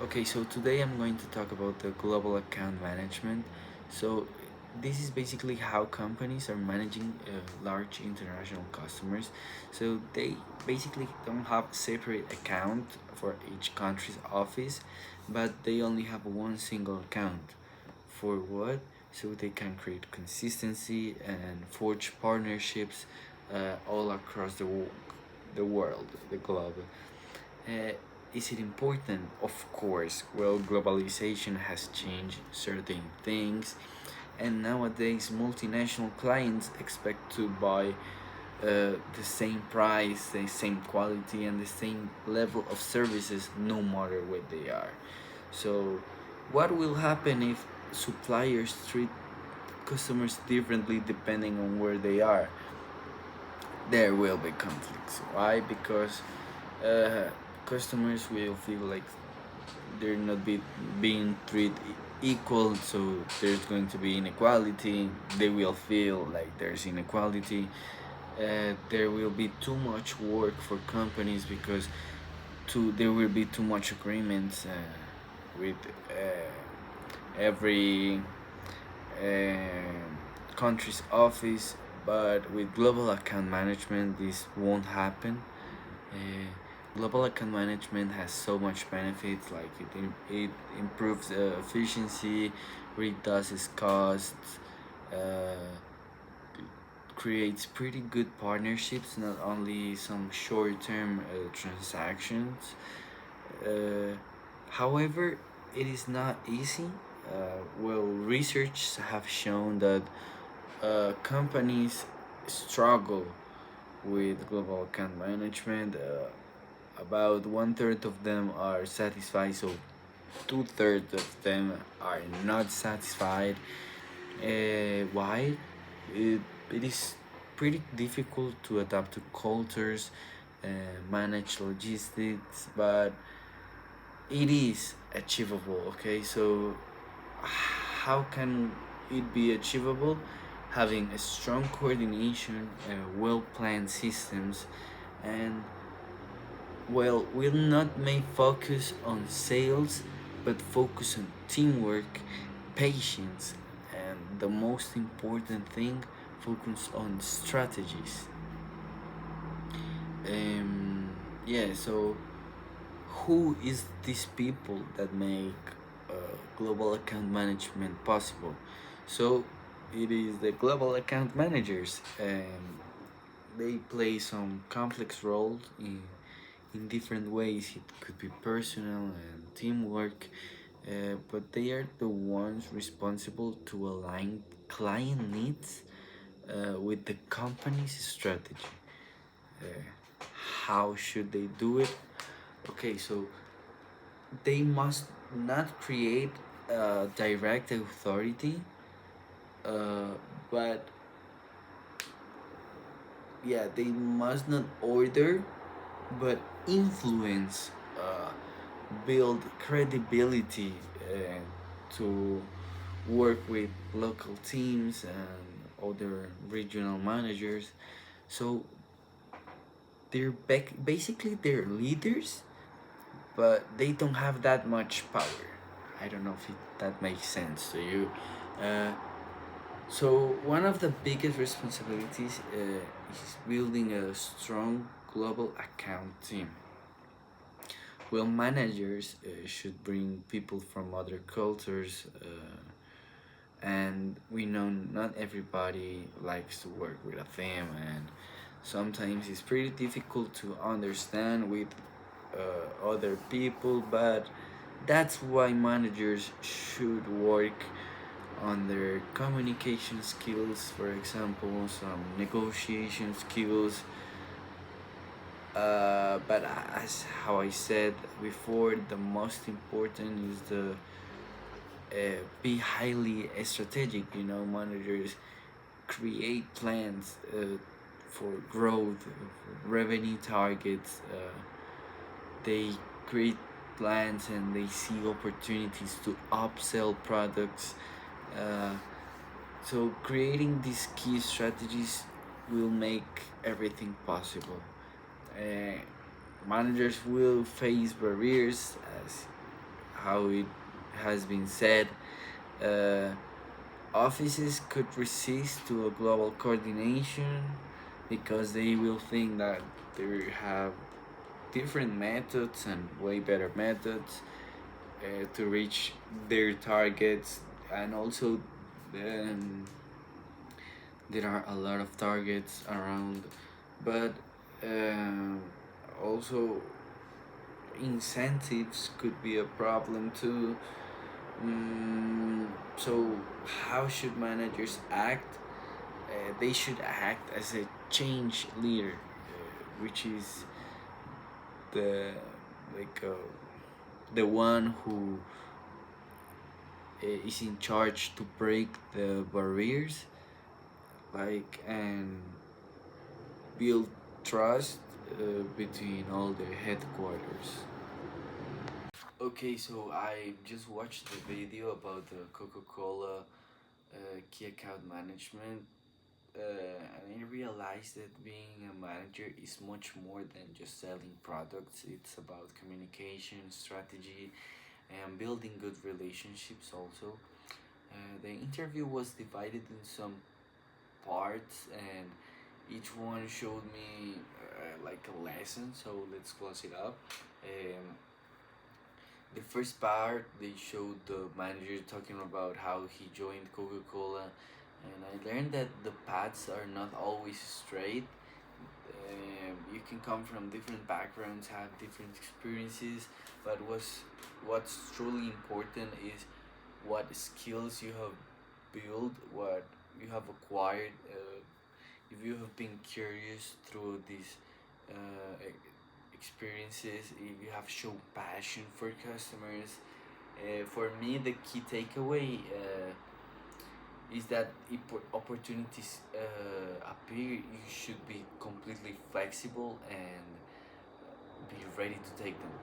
Okay, so today I'm going to talk about the global account management. So, this is basically how companies are managing large international customers. So, they basically don't have separate account for each country's office, but they only have one single account. For what? So they can create consistency and forge partnerships all across the world, the globe. Uh, is it important? Of course. Well, globalization has changed certain things, and nowadays multinational clients expect to buy the same price, the same quality, and the same level of services no matter where they are. So, what will happen if suppliers treat customers differently depending on where they are? There will be conflicts. Why? Because uh, customers will feel like they're not being treated equal, so there's going to be inequality. They will feel like there's inequality. There will be too much work for companies because there will be too much agreements with every country's office, but with global account management this won't happen. Global account management has so much benefits, like it improves efficiency, reduces costs, uh, creates pretty good partnerships, not only some short-term transactions. uh, However, it is not easy. Well, research have shown that companies struggle with global account management. About one third of them are satisfied, so two-thirds of them are not satisfied. Why? It is pretty difficult to adapt to cultures, manage logistics, but it is achievable. Okay, so how can it be achievable? Having a strong coordination, well planned systems, and well, will not may focus on sales, but focus on teamwork, patience, and the most important thing, focus on strategies. Um, yeah, so who is these people that make uh, global account management possible? So it is the global account managers, and they play some complex roles in different ways. It could be personal and teamwork, but they are the ones responsible to align client needs with the company's strategy. How should they do it? Okay, so they must not create direct authority, uh, but yeah, they must not order, but influence, build credibility, to work with local teams and other regional managers. So basically they're leaders, but they don't have that much power. I don't know if that makes sense to you. Uh, so one of the biggest responsibilities is building a strong global account team. Well, managers should bring people from other cultures, and we know not everybody likes to work with a theme, and sometimes it's pretty difficult to understand with other people, but that's why managers should work on their communication skills, for example, some negotiation skills. But as how I said before, the most important is the be highly strategic. You know, managers create plans for growth, revenue targets. They create plans and they see opportunities to upsell products. Uh, so creating these key strategies will make everything possible. Uh, Managers will face barriers, as how it has been said, uh, offices could resist to a global coordination because they will think that they have different methods and way better methods to reach their targets. And also um, there are a lot of targets around, but um, also incentives could be a problem too. So how should managers act? They should act as a change leader, which is the like the one who is in charge to break the barriers, like, and build trust between all the headquarters. Okay, so I just watched the video about the Coca-Cola key account management, and I realized that being a manager is much more than just selling products. It's about communication, strategy, and building good relationships also. The interview was divided in some parts, and each one showed me like a lesson. So let's close it up. The first part, they showed the manager talking about how he joined Coca Cola, and I learned that the paths are not always straight. You can come from different backgrounds, have different experiences, but what's truly important is what skills you have built, what you have acquired. If you have been curious through these experiences, if you have shown passion for customers. For me, the key takeaway is that if opportunities appear, you should be completely flexible and be ready to take them.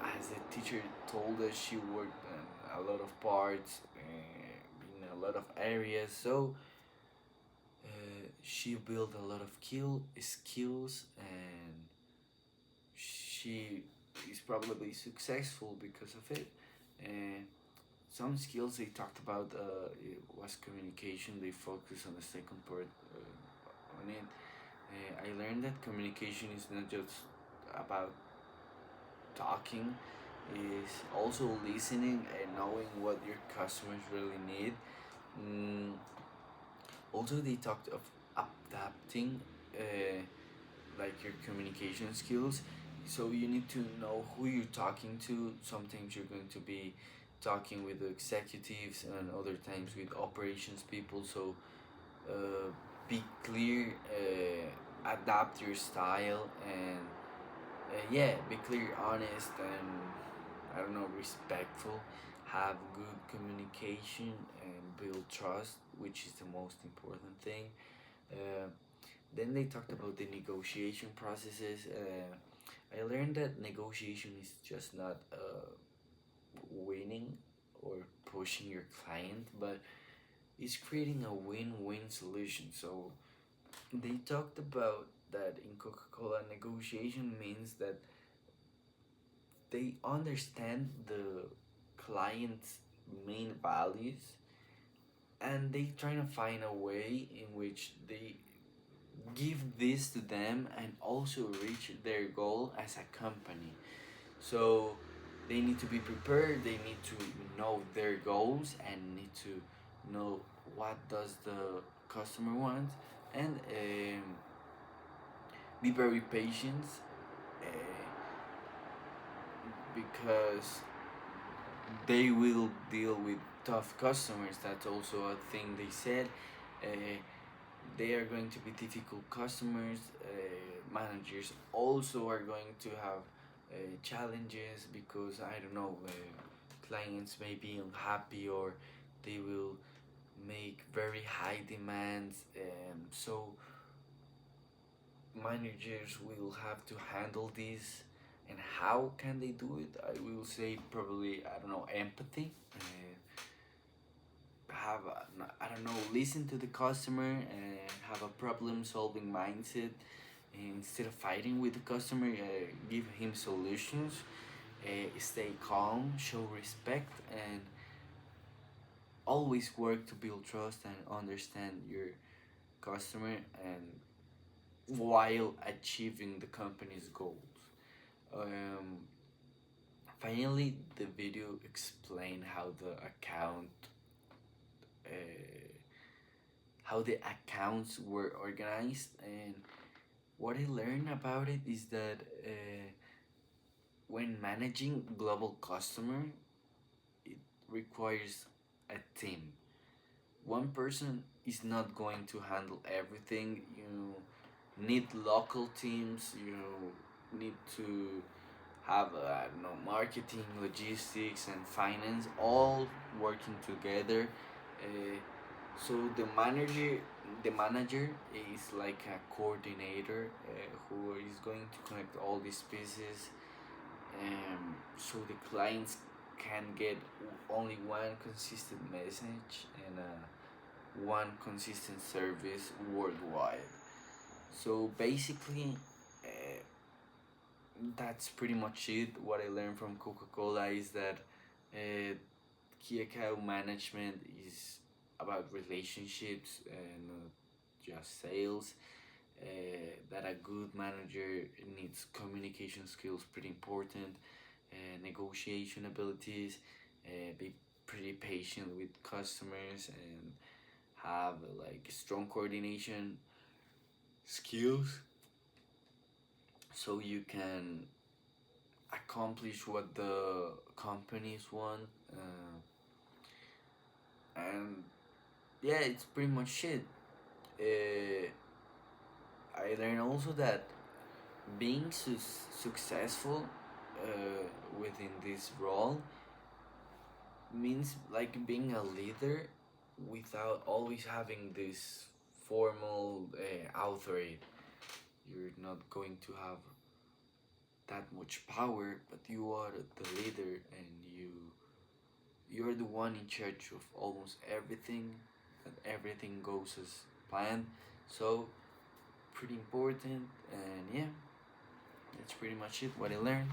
As the teacher told us, she worked on a lot of parts, in a lot of areas, so she built a lot of skills, and she is probably successful because of it. Uh, some skills they talked about it was communication. They focus on the second part on it. I learned that communication is not just about talking, is also listening and knowing what your customers really need. Mm, Also, they talked of adapting, like your communication skills. So you need to know who you're talking to. Sometimes you're going to be talking with the executives, and other times with operations people. So be clear, adapt your style, and yeah, be clear, honest, and I don't know, respectful. Have good communication and build trust, which is the most important thing. Uh, then they talked about the negotiation processes. I learned that negotiation is just not winning or pushing your client, but it's creating a win-win solution. So they talked about that in Coca-Cola, negotiation means that they understand the client's main values, and they trying to find a way in which they give this to them and also reach their goal as a company. So they need to be prepared, they need to know their goals and need to know what does the customer want, and be very patient, uh, because they will deal with tough customers. That's also a thing they said. Uh, they are going to be difficult customers. Managers also are going to have challenges because I don't know, clients may be unhappy, or they will make very high demands. So managers will have to handle this. And how can they do it? I will say probably, I don't know, empathy. Have I don't know, listen to the customer and have a problem solving mindset, and instead of fighting with the customer, give him solutions. stay calm, show respect, and always work to build trust and understand your customer, and while achieving the company's goals. Um, Finally, the video explained uh, how the accounts were organized, and what I learned about it is that when managing global customer, it requires a team. One person is not going to handle everything. You need local teams. You need to have I don't know, marketing, logistics, and finance all working together. Uh, so the manager is like a coordinator who is going to connect all these pieces, so the clients can get only one consistent message and one consistent service worldwide. So basically, uh, that's pretty much it. What I learned from Coca Cola is that key account management is about relationships and not just sales. That a good manager needs communication skills, pretty important, negotiation abilities, be pretty patient with customers, and have like strong coordination skills so you can accomplish what the companies want. And yeah, it's pretty much it. Uh, I learned also that being successful within this role means like being a leader without always having this formal authority. You're not going to have that much power, but you are the leader, and you're the one in charge of almost everything, and everything goes as planned. So pretty important, and yeah, that's pretty much it what I learned.